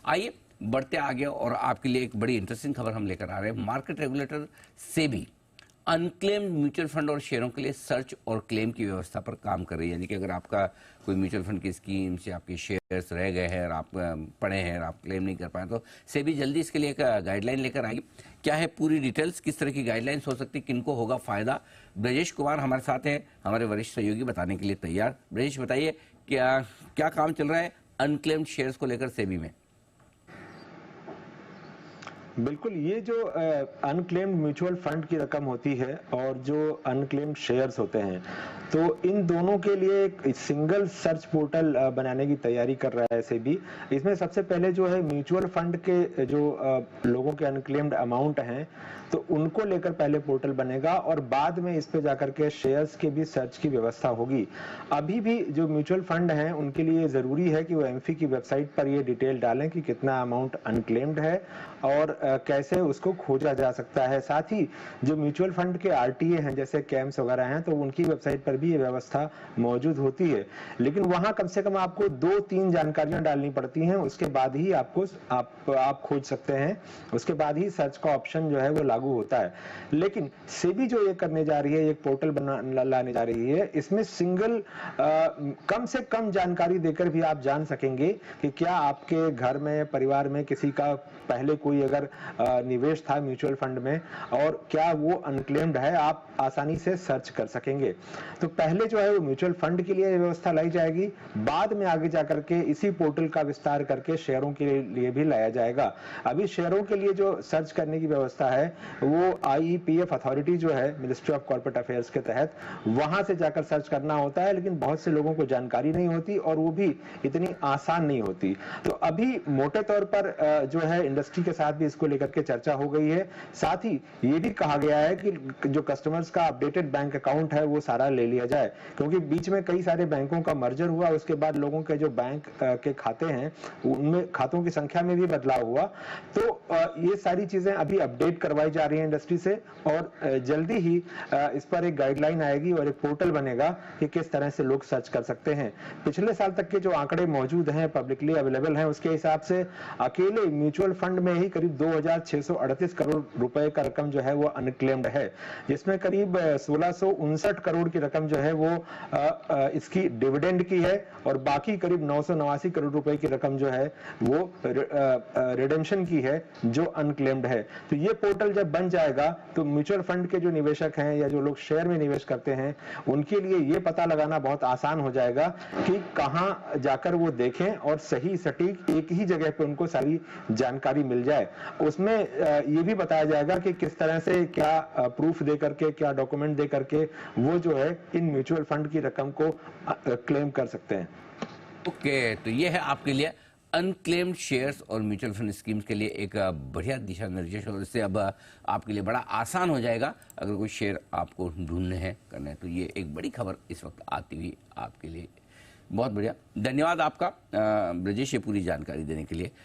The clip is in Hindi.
आइए बढ़ते आगे और आपके लिए एक बड़ी इंटरेस्टिंग खबर हम लेकर आ रहे हैं। Market regulator SEBI unclaimed mutual fund और शेयरों के लिए सर्च और क्लेम की व्यवस्था पर काम कर रही है। यानी कि अगर आपका कोई म्यूचुअल फंड की स्कीम से आपके शेयर्स रह गए हैं और आप पड़े हैं और आप क्लेम नहीं कर पाए, तो सेबी जल्दी इसके लिए एक गाइडलाइन लेकर आएगी। क्या है पूरी डिटेल्स, किस तरह की गाइडलाइंस हो सकती है, किनको होगा फायदा, ब्रजेश कुमार हमारे साथ हैं, हमारे वरिष्ठ सहयोगी बताने के लिए तैयार। ब्रजेश बताइए क्या क्या काम चल रहा है अनक्लेम्ड शेयर्स को लेकर सेबी में? बिल्कुल, ये जो अनक्लेम्ड म्यूचुअल फंड की रकम होती है और जो अनक्लेम्ड शेयर्स होते हैं, तो इन दोनों के लिए एक सिंगल सर्च पोर्टल बनाने की तैयारी कर रहा है सेबी। इसमें सबसे पहले जो है म्यूचुअल फंड के जो लोगों के अनक्लेम्ड अमाउंट हैं, तो उनको लेकर पहले पोर्टल बनेगा और बाद में इस पे जाकर के शेयर्स के भी सर्च की व्यवस्था होगी। अभी भी जो म्यूचुअल फंड हैं उनके लिए जरूरी है कि वो एमफी की वेबसाइट पर ये डिटेल डालें कि कितना अमाउंट अनक्लेम्ड है और कैसे उसको खोजा जा सकता है। साथ ही जो म्यूचुअल फंड के आरटीए हैं जैसे कैम्स वगैरह हैं, तो उनकी वेबसाइट पर भी ये व्यवस्था मौजूद होती है, लेकिन वहां कम से कम आपको 2-3 जानकारियां डालनी पड़ती हैं, उसके बाद ही आपको आप खोज सकते हैं, उसके बाद ही सर्च का ऑप्शन जो है वो लागू होता है। लेकिन सेबी जो ये करने जा रही है, एक पोर्टल लाने जा रही है, इसमें सिंगल कम से कम जानकारी देकर भी आप जान सकेंगे कि क्या आपके घर में, परिवार में किसी का पहले कोई अगर निवेश था म्यूचुअल फंड में और क्या वो अनक्लेम्ड है, आप आसानी से सर्च कर सकेंगे। तो पहले जो है वो म्यूचुअल फंड के लिए व्यवस्था लाई जाएगी, बाद में आगे जाकर के इसी पोर्टल का विस्तार करके शेयरों के लिए भी लाया जाएगा। अभी शेयरों के लिए जो सर्च करने की व्यवस्था है वो आईईपीएफ अथॉरिटी जो है मिनिस्ट्री ऑफ कॉर्पोरेट अफेयर्स के तहत, वहां से जाकर सर्च करना होता है, लेकिन बहुत से लोगों को जानकारी नहीं होती और वो भी इतनी आसान नहीं होती। तो अभी मोटे तौर पर जो है इंडस्ट्री के साथ भी इसको लेकर के चर्चा हो गई है। साथ ही ये भी कहा गया है कि जो कस्टमर्स का अपडेटेड बैंक अकाउंट है वो सारा ले लिया जाए, क्योंकि बीच में कई सारे बैंकों का मर्जर हुआ, उसके बाद लोगों के जो बैंक के खाते हैं उनमें खातों की संख्या में भी बदलाव हुआ। तो ये सारी चीजें अभी अपडेट करवाई जा रही है इंडस्ट्री से और जल्दी ही इस पर एक गाइडलाइन आएगी और एक पोर्टल बनेगा कि किस तरह से लोग सर्च कर सकते हैं। पिछले साल तक के जो आंकड़े मौजूद हैं, पब्लिकली अवेलेबल हैं, उसके हिसाब से अकेले म्यूचुअल फंड में ही करीब 2638 करोड़ रुपए का रकम जो है वो अनक्लेम्ड है, जिसमें करीब 1659 करोड़ की रकम जो है वो इसकी डिविडेंड की है और बाकी करीब 989 करोड़ रुपए की रकम जो है वो रिडेम्पशन की है जो अनक्लेम्ड है। तो ये पोर्टल जब बन जाएगा तो म्यूचुअल फंड के जो निवेशक हैं या जो लोग शेयर में निवेश करते हैं उनके लिए ये पता लगाना बहुत आसान हो जाएगा कि कहां जाकर वो देखें और सही सटीक एक ही जगह पे उनको सारी जानकारी मिल जाए। उसमें ये भी बताया जाएगा कि किस तरह से क्या प्रूफ दे करके, क्या डॉक्यूमेंट दे करके वो जो है इन म्यूचुअल फंड की रकम को क्लेम कर सकते हैं। ओके, तो ये है आपके लिए अनक्लेम्ड शेयर्स और म्यूचुअल फंड स्कीम्स के लिए एक बढ़िया दिशा निर्देश, और इससे अब आपके लिए बड़ा आसान हो जाएगा अगर कोई शेयर आपको ढूंढने हैं, करना है। तो ये एक बड़ी खबर इस वक्त आती हुई आपके लिए। बहुत बढ़िया, धन्यवाद आपका ब्रजेश ये पूरी जानकारी देने के लिए।